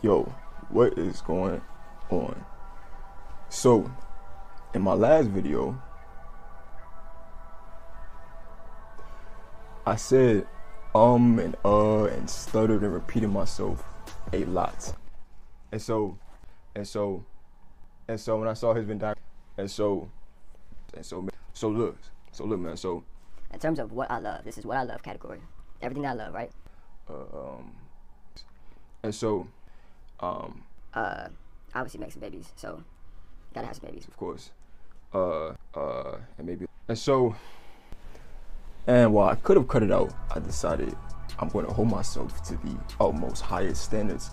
Yo, what is going on? So, in my last video, I said and stuttered and repeated myself a lot. And so when I saw his Venn diagram, look, man, so in terms of what I love, this is what I love category. Everything that I love, right? Obviously make some babies, so gotta have some babies. Of course. And while I could have cut it out, I decided I'm going to hold myself to the utmost highest standards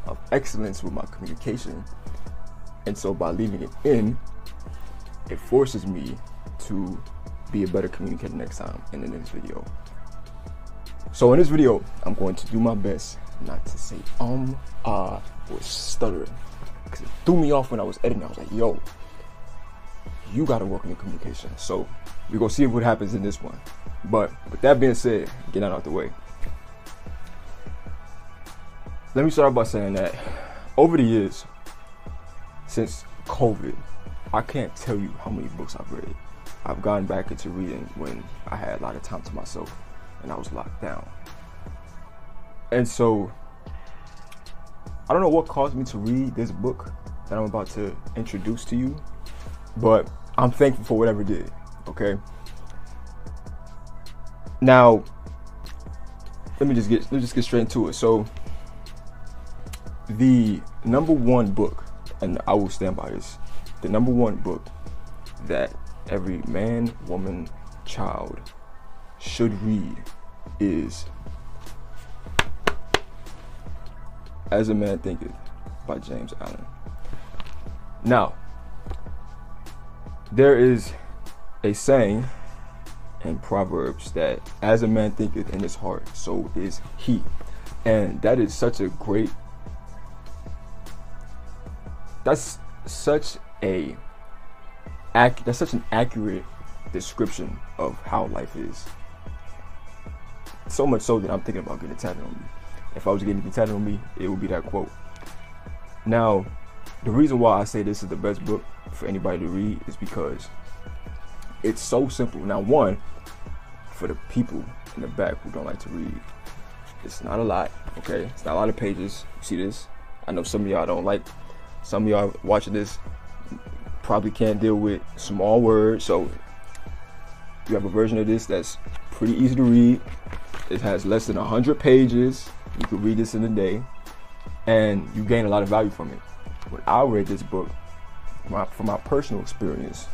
of excellence with my communication. And so by leaving it in, it forces me to be a better communicator next time and in this video. So in this video, I'm going to do my best not to say or stuttering, because it threw me off when I was editing. I was like, yo, you gotta work on your communication. So we're gonna see what happens in this one. But with that being said, get that out the way. Let me start by saying that over the years, since COVID, I can't tell you how many books I've read. I've gone back into reading when I had a lot of time to myself and I was locked down. And so, I don't know what caused me to read this book that I'm about to introduce to you, but I'm thankful for whatever it did, okay? Now, let's just get straight into it. So, the number one book, and I will stand by this, the number one book that every man, woman, child should read is As a Man Thinketh by James Allen. Now, there is a saying in Proverbs that as a man thinketh in his heart, so is he. And that is such a great, that's such an accurate description of how life is. So much so that I'm thinking about getting tatted on me. If I was getting tatted on me, it would be that quote. Now, the reason why I say this is the best book for anybody to read is because it's so simple. Now, one, for the people in the back who don't like to read, it's not a lot, okay? It's not a lot of pages. You see this? I know some of y'all don't like, some of y'all watching this probably can't deal with small words, so you have a version of this that's pretty easy to read. It has less than 100 pages. You could read this in a day, and you gain a lot of value from it. When I read this book, from my personal experience,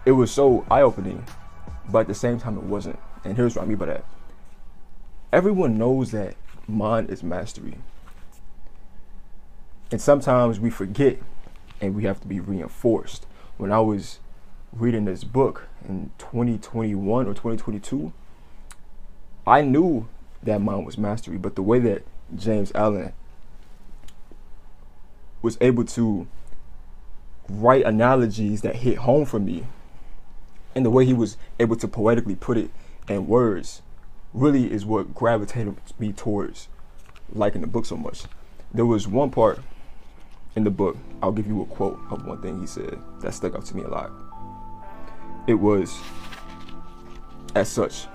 it was so eye-opening, but at the same time it wasn't. And here's what I mean by that. Everyone knows that mind is mastery. And sometimes we forget, and we have to be reinforced. When I was reading this book in 2021 or 2022, I knew that mind was mastery, but the way that James Allen was able to write analogies that hit home for me, and the way he was able to poetically put it in words, really is what gravitated me towards liking the book so much. There was one part in the book, I'll give you a quote of one thing he said that stuck out to me a lot. It was, as such,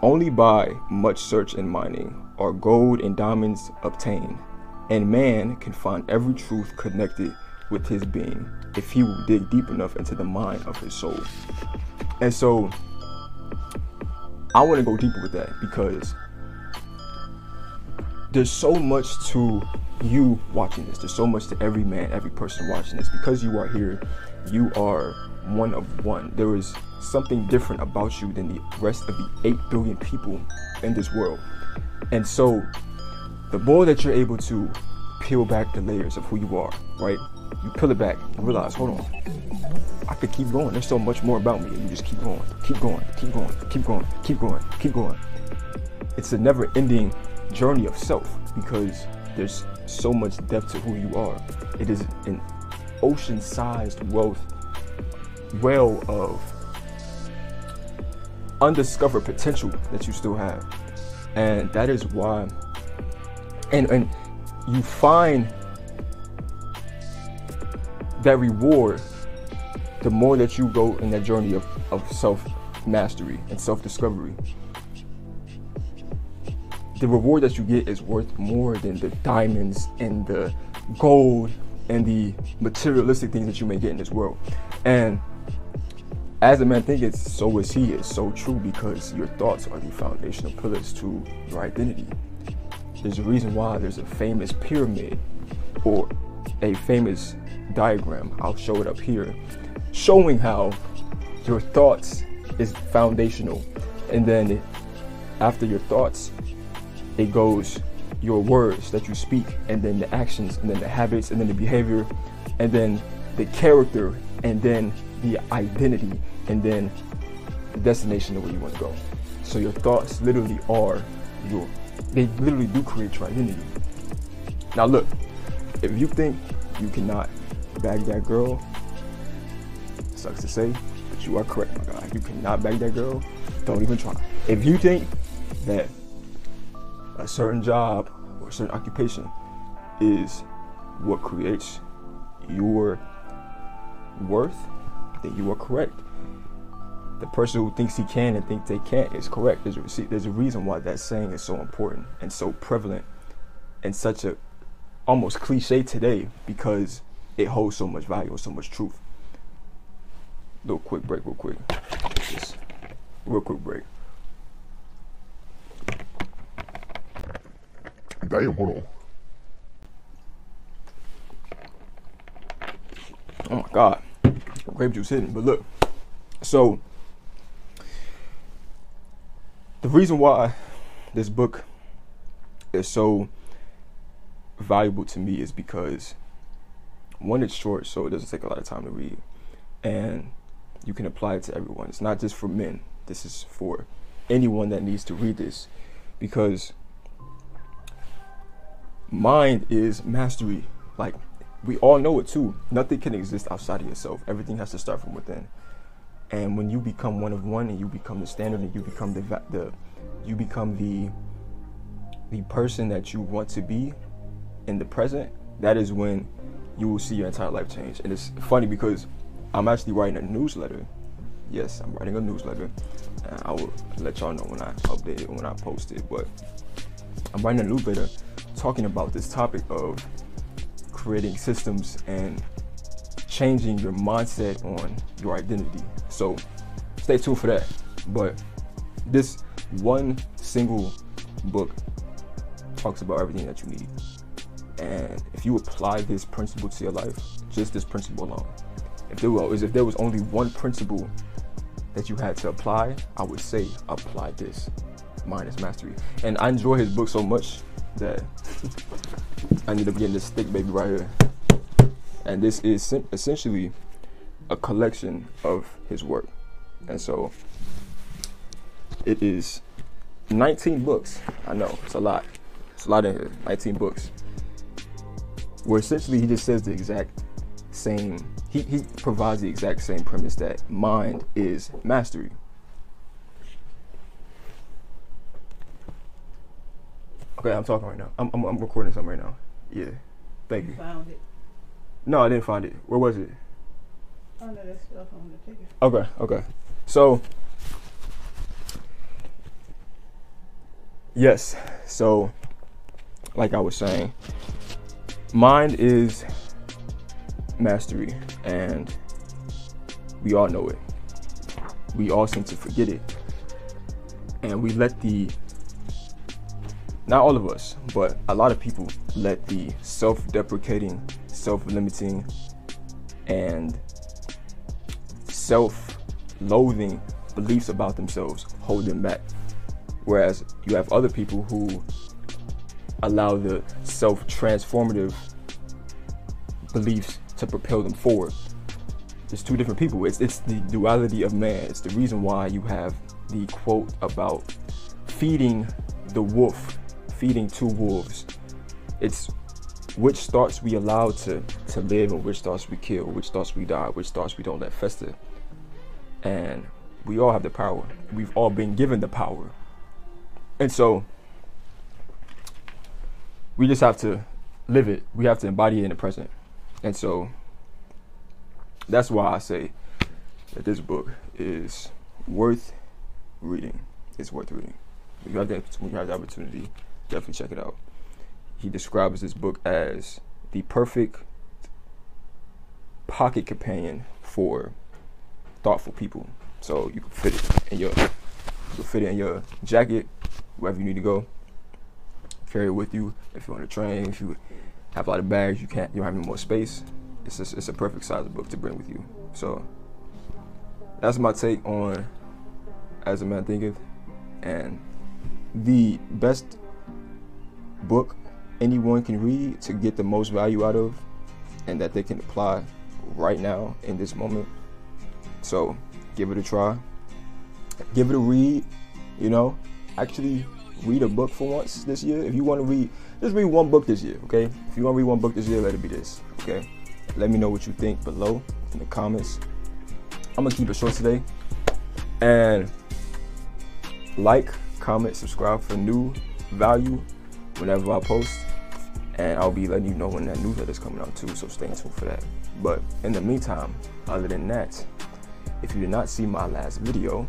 only by much search and mining are gold and diamonds obtained, and man can find every truth connected with his being if he will dig deep enough into the mind of his soul. And so I want to go deeper with that, because there's so much to you watching this. There's so much to every man, every person watching this. Because you are here, you are one of one. There is something different about you than the rest of the 8 billion people in this world. And so the more that you're able to peel back the layers of who you are, right? You peel it back and realize, hold on, I could keep going. There's so much more about me. And you just keep going, keep going, keep going, keep going, keep going, keep going. It's a never-ending journey of self, because there's so much depth to who you are. It is an ocean-sized well of undiscovered potential that you still have. And that is why And you find that reward the more that you go in that journey of self-mastery and self-discovery. The reward that you get is worth more than the diamonds and the gold and the materialistic things that you may get in this world. And as a man thinketh, so is he, is so true, because your thoughts are the foundational pillars to your identity. There's a reason why there's a famous pyramid or a famous diagram, I'll show it up here, showing how your thoughts is foundational. And then after your thoughts, it goes your words that you speak, and then the actions, and then the habits, and then the behavior, and then the character, and then the identity, and then the destination of where you want to go. So your thoughts literally are they literally do create your identity. Now look, if you think you cannot bag that girl, sucks to say, but you are correct, my guy. You cannot bag that girl, don't even try. If you think that a certain job or a certain occupation is what creates your worth, then you are correct. The person who thinks he can and thinks they can't is correct. There's a reason why that saying is so important and so prevalent and such a almost cliche today, because it holds so much value and so much truth. Little quick break, real quick. Just real quick break. Damn, hold on. Oh my God, grape juice hitting. But look, so the reason why this book is so valuable to me is because, one, it's short, so it doesn't take a lot of time to read, and you can apply it to everyone. It's not just for men. This is for anyone that needs to read this, because mind is mastery. Like, we all know it too. Nothing can exist outside of yourself. Everything has to start from within. And when you become one of one, and you become the standard, and you become the person that you want to be in the present, that is when you will see your entire life change. And it's funny because I'm actually writing a newsletter. Yes, I'm writing a newsletter. And I will let y'all know when I update it, when I post it. But I'm writing a newsletter talking about this topic of creating systems and changing your mindset on your identity. So stay tuned for that. But this one single book talks about everything that you need. And if you apply this principle to your life, just this principle alone, if there was only one principle that you had to apply, I would say apply this. Mind is mastery. And I enjoy his book so much that I need to get this thick baby right here. And this is essentially a collection of his work. And so it is 19 books. I know, it's a lot. It's a lot in here, 19 books. Where essentially he just says the exact same, he provides the exact same premise that mind is mastery. Okay, I'm talking right now. I'm recording something right now. Yeah, thank you. Found it. No, I didn't find it. Where was it? Under that stuff on the ticket. Okay. So, yes. So, like I was saying, mind is mastery, and we all know it. We all seem to forget it. And we let not all of us, but a lot of people let the self-deprecating, self-limiting, and self-loathing beliefs about themselves hold them back. Whereas you have other people who allow the self-transformative beliefs to propel them forward. There's two different people. It's the duality of man. It's the reason why you have the quote about feeding the wolf, feeding two wolves. It's which thoughts we allow to live, and which thoughts we kill, which thoughts we die, which thoughts we don't let fester. And we all have the power. We've all been given the power. And so we just have to live it. We have to embody it in the present. And so that's why I say that this book is worth reading. It's worth reading. When you have the opportunity, definitely check it out. He describes this book as the perfect pocket companion for thoughtful people. So you can fit it in your jacket, wherever you need to go. Carry it with you. If you're on a train, if you have a lot of bags, you don't have any more space. It's a perfect size book to bring with you. So that's my take on As a Man Thinketh, and the best book anyone can read to get the most value out of, and that they can apply right now in this moment. So give it a try, give it a read. Actually read a book for once this year. If you want to read, just read one book this year, okay? If you want to read one book this year, let it be this, okay? Let me know what you think below in the comments. I'm gonna keep it short today, and like, comment, subscribe for new value whenever I post, and I'll be letting you know when that newsletter is coming out too, so stay tuned for that. But in the meantime, other than that, if you did not see my last video,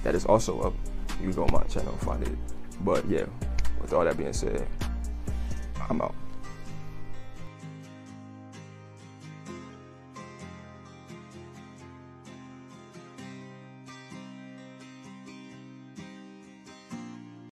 that is also up. You can go on my channel and find it. But yeah, with all that being said, I'm out.